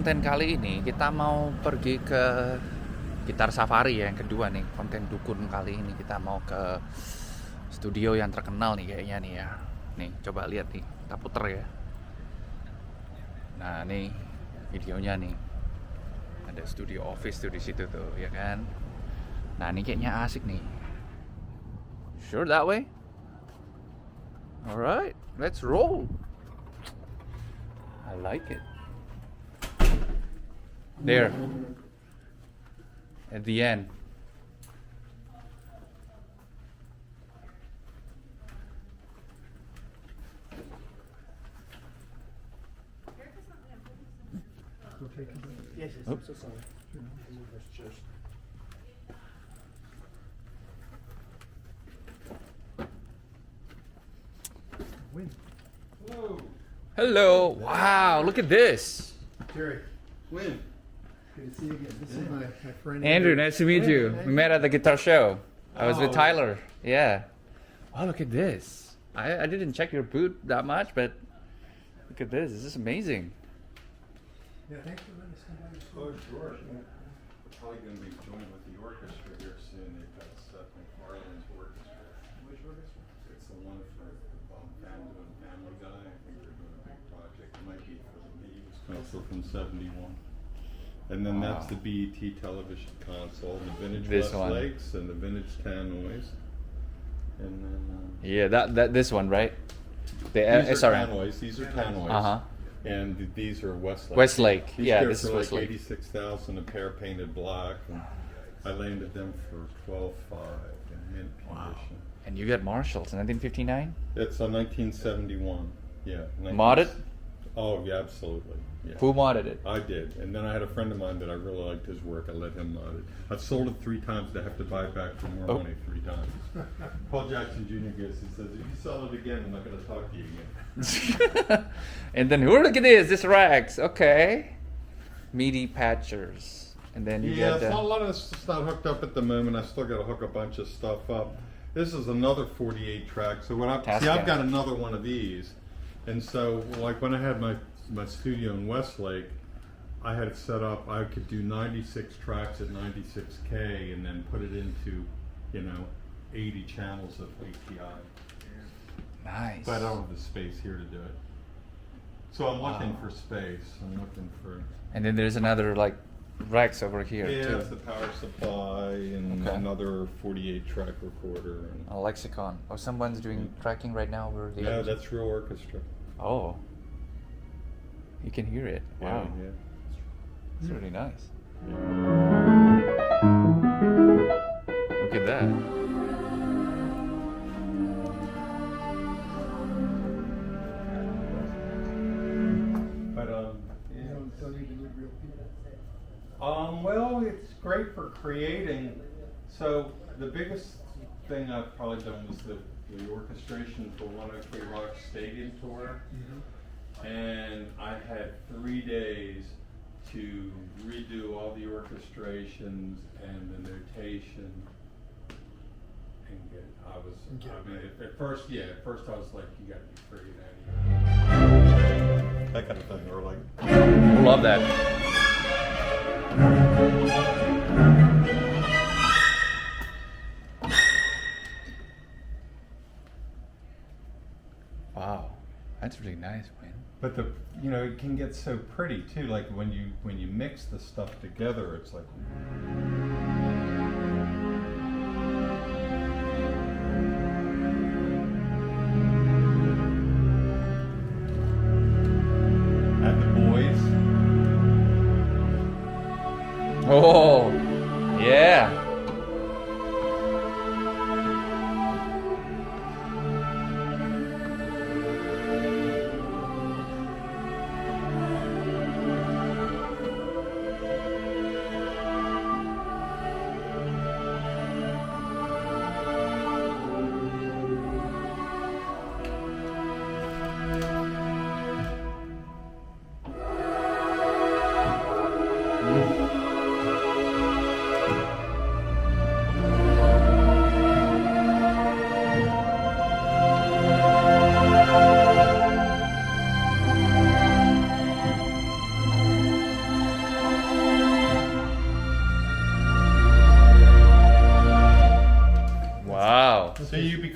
Konten kali ini kita mau pergi ke gitar safari ya, yang kedua nih. Konten Dukun kali ini kita mau ke studio yang terkenal nih kayaknya nih ya. Nih coba lihat nih, kita puter ya. Nah nih videonya nih, ada studio office tuh di situ tuh ya kan. Nah ini kayaknya asik nih. Sure that way? Alright, let's roll. I like it. There, at the end. Yes, yes, I'm so sorry. Winn. Hello, Hello, wow, look at this. Jerry, Winn. good to see you again. This is my friend Andrew, nice to meet you. We met at the guitar show. I was with Oh. Tyler. Yeah. Wow, look at this. I didn't check your boot that much, but look at this. This is amazing. Yeah, thanks for letting us come by. Oh, sure. We're probably going to be joining with the orchestra here soon. They've got Seth MacFarlane's orchestra. Which orchestra? It's the one for Family Guy. I think they're doing a big project. It might be for the me. It was also from '71. And then that's the BET television console, the vintage This one. Westlakes and the vintage Tannoys. And then Yeah, this one, right? The these are SRM. Tannoys. These are Tannoys. Uh-huh. And these are Westlake. Westlake. These Yeah, go this is for like Westlake. 86,000 a pair, painted black, and I landed them for 12.5 in mint condition. And you got Marshalls, 1959? It's a 1971. Yeah. Modded? Oh yeah, absolutely. Yeah. Who modded it? I did, and then I had a friend of mine that I really liked his work. I let him mod it. I've sold it 3 times to have to buy it back for more Oh. money 3 times. Paul Jackson Jr. gets. He says, "If you sell it again, I'm not going to talk to you again." And then, look at this rags. Okay. Meaty Patchers. And then you Yeah, get a lot of this stuff's not hooked up at the moment. I still got to hook a bunch of stuff up. This is another 48 track. So when I've Tascam. got another one of these, and so like when I had my studio in Westlake, I had it set up. I could do 96 tracks at 96K, and then put it into 80 channels of API. Nice. But I don't have the space here to do it. So I'm looking Wow. for space. I'm looking for. And then there's another like racks over here Yeah, too. it's the power supply and Okay. another 48 track recorder. And A lexicon. Oh, someone's doing tracking right now over the. yeah, that's real orchestra. Oh. You can hear it. Wow. Yeah, It's really nice. Look at that. But You don't even need real people. well, it's great for creating. So the biggest thing I've probably done was the orchestration for One OK Rock Stadium tour, and I had 3 days to redo all the orchestrations and the notation. And get, I mean, at first I was like, you gotta be freaking out of here. That kind of thing, or like. I love that. Wow. That's really nice, Winn. But it can get so pretty too. Like when you mix the stuff together, it's like. At the boys. Oh, yeah.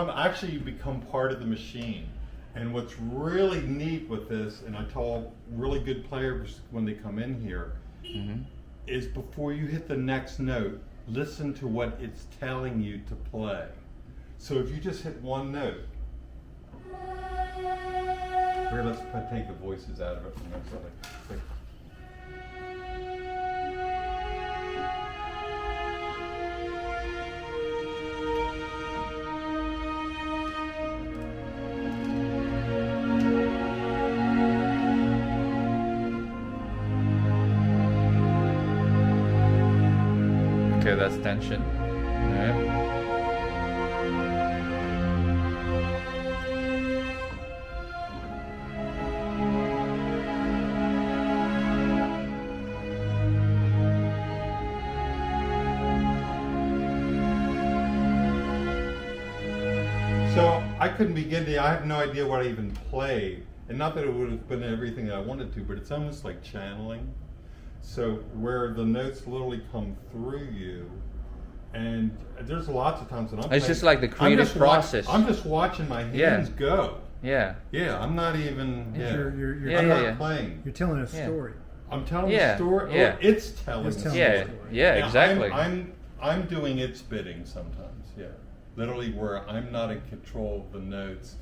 you become part of the machine. And what's really neat with this, and I tell really good players when they come in here, is before you hit the next note, listen to what it's telling you to play. So if you just hit one note, here, let's take the voices out of it from next other. Okay, that's tension. Alright. So I couldn't begin to, I have no idea what I even played. And not that it would have been everything I wanted to, but it's almost like channeling. So where the notes literally come through you, and there's lots of times that I'm It's playing, just like the creative process. I'm just watching my hands go. Yeah. Yeah, I'm not even, You're, I'm not playing. you're telling a Yeah. story. I'm telling Yeah, a story, yeah. or it's telling It's a telling story. a Yeah, story. yeah, exactly. I'm doing its bidding sometimes, yeah. Literally where I'm not in control of the notes,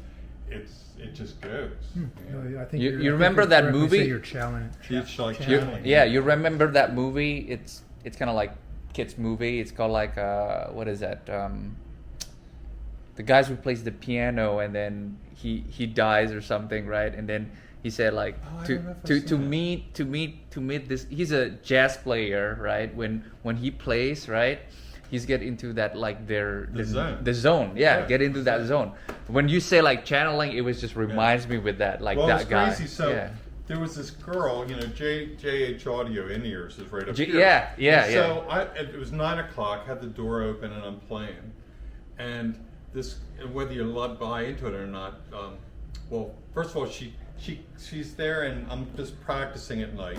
it just goes. No, I think You- you're- you I think remember you're that correct when you movie? say You're challenging. It's like You, channeling. yeah, you remember that movie? It's kind of like kids movie. It's called like what is that? The guys who plays the piano and then he dies or something, right? And then he said like Oh, I don't know if I've to seen meet this. He's a jazz player, right? When he plays, right? He's get into that like The zone. The zone, yeah, Yeah. get into that zone. When you say like channeling, it was just reminds me with that like Well, that it's guy. crazy. So yeah. there was this girl, JH Audio in-ears is right up here. yeah, And so it was 9 o'clock, had the door open, and I'm playing. And this, whether you buy into it or not, well, first of all, she's there, and I'm just practicing at night.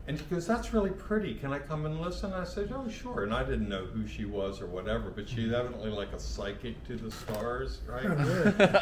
And she goes, "That's really pretty. Can I come and listen?" I said, "Oh, sure." And I didn't know who she was or whatever, but she's evidently like a psychic to the stars, right?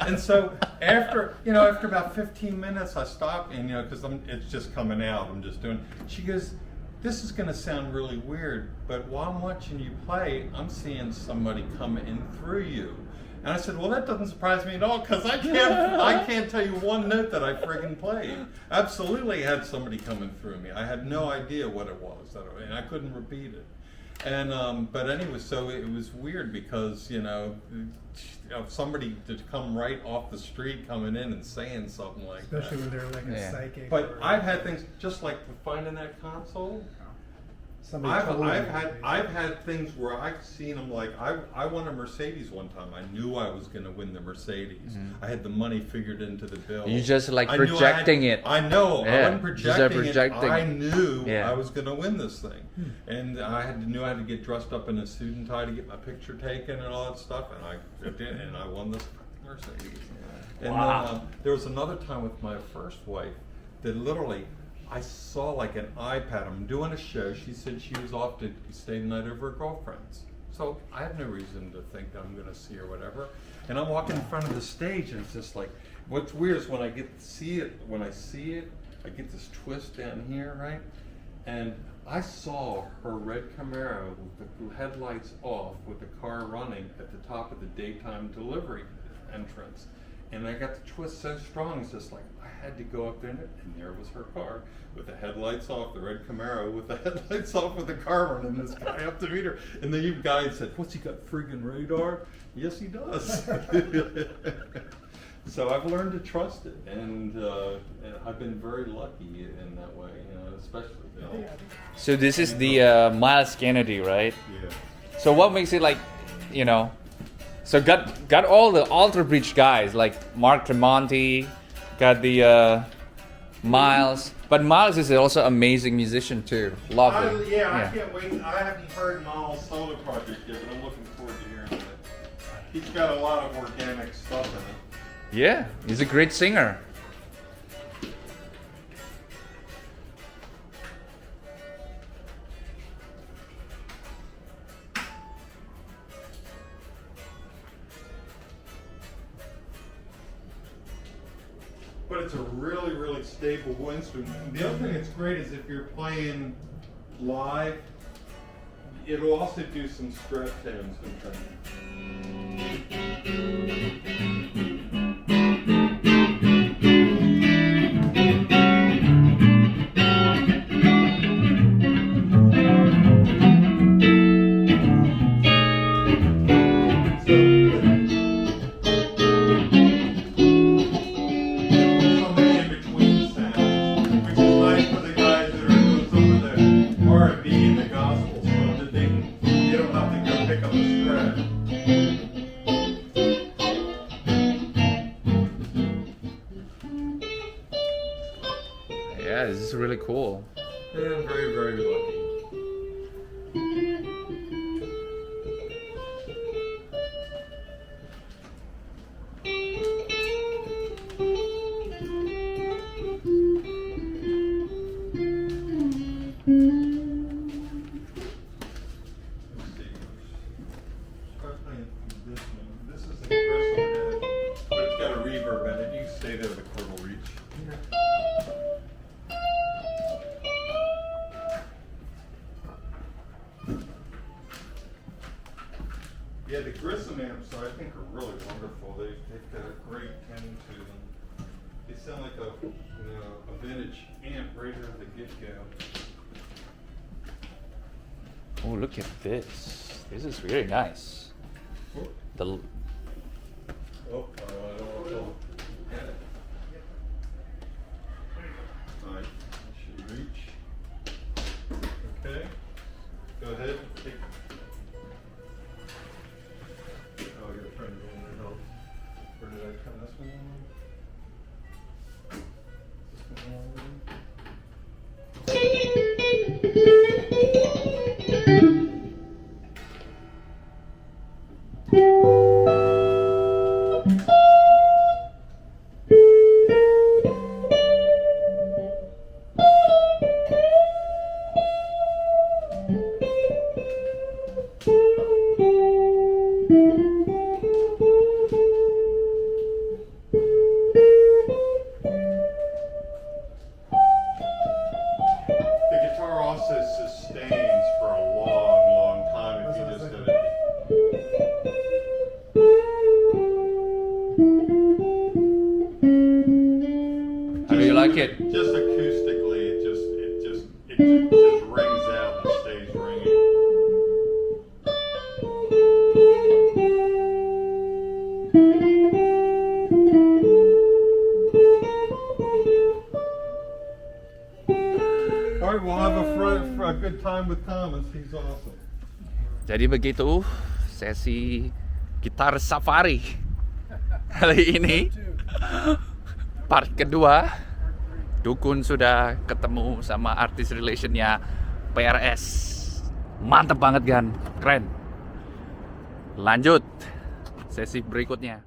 And so after about 15 minutes, I stopped, and because it's just coming out, I'm just doing. She goes, "This is going to sound really weird, but while I'm watching you play, I'm seeing somebody come in through you." And I said, "Well, that doesn't surprise me at all, because I can't tell you one note that I friggin' played. Absolutely had somebody coming through me. I had no idea what it was, and I couldn't repeat it. And but anyway, so it was weird because somebody to come right off the street coming in and saying something like Especially that. when they're like a psychic. But or- I've had things just like finding that console. Somebody told you. I've had things where I've seen them like I won a Mercedes one time. I knew I was going to win the Mercedes. I had the money figured into the bill. You just like I knew projecting it. I know. Yeah, I wasn't just projecting it. I knew Yeah. I was going to win this thing, and knew I had to get dressed up in a suit and tie to get my picture taken and all that stuff. And I did, and I won this Mercedes. And Wow. then there was another time with my first wife that literally. I saw like an iPad. I'm doing a show. She said she was off to stay the night over her girlfriend's. So I have no reason to think that I'm going to see her or whatever. And I'm walking in front of the stage, and it's just like, what's weird is when I get to see it, I get this twist down here, right? And I saw her red Camaro with the headlights off with the car running at the top of the daytime delivery entrance. And I got the twist so strong, it's just like, I had to go up there, and there was her car with the headlights off, the red Camaro with the headlights off with the car running, this guy up to meet her. And the guy said, "What's he got, friggin' radar?" Yes, he does. So I've learned to trust it, and I've been very lucky in that way, especially. So this is the Miles Kennedy, right? Yeah. So what makes it like, so got all the Alter Bridge guys like Mark Tremonti, got the Miles, but Miles is also an amazing musician too. Lovely. I can't wait. I haven't heard Miles' solo project yet, but I'm looking forward to hearing it. He's got a lot of organic stuff in it. Yeah, he's a great singer. but it's a really, really stable instrument. The other thing that's great is if you're playing live, it'll also do some stretch tones and things. Yeah, this is really cool. And very, very lucky. This is an aggressive, but it's got a reverb in it. You can stay there, the chord will reach. Yeah, the Grissom amps, I think, are really wonderful. They've got a great tone to them. They sound like a vintage amp right out of the get-go. Oh, look at this. This is really nice. The Oh, I don't want to get it. All right, should reach. Okay, go ahead. Take. Oh, I gotta turn it on and help. Where did I turn this one on? This one on? Sustains for a long, long time if you just did it. How do you like it? Just acoustically, it just rings out and stays ringing. All right, we'll have a good time with Thomas. He's awesome. Jadi begitu sesi gitar safari kali ini. Part kedua, Dukun sudah ketemu sama artist relationnya PRS. Mantep banget kan, keren. Lanjut sesi berikutnya.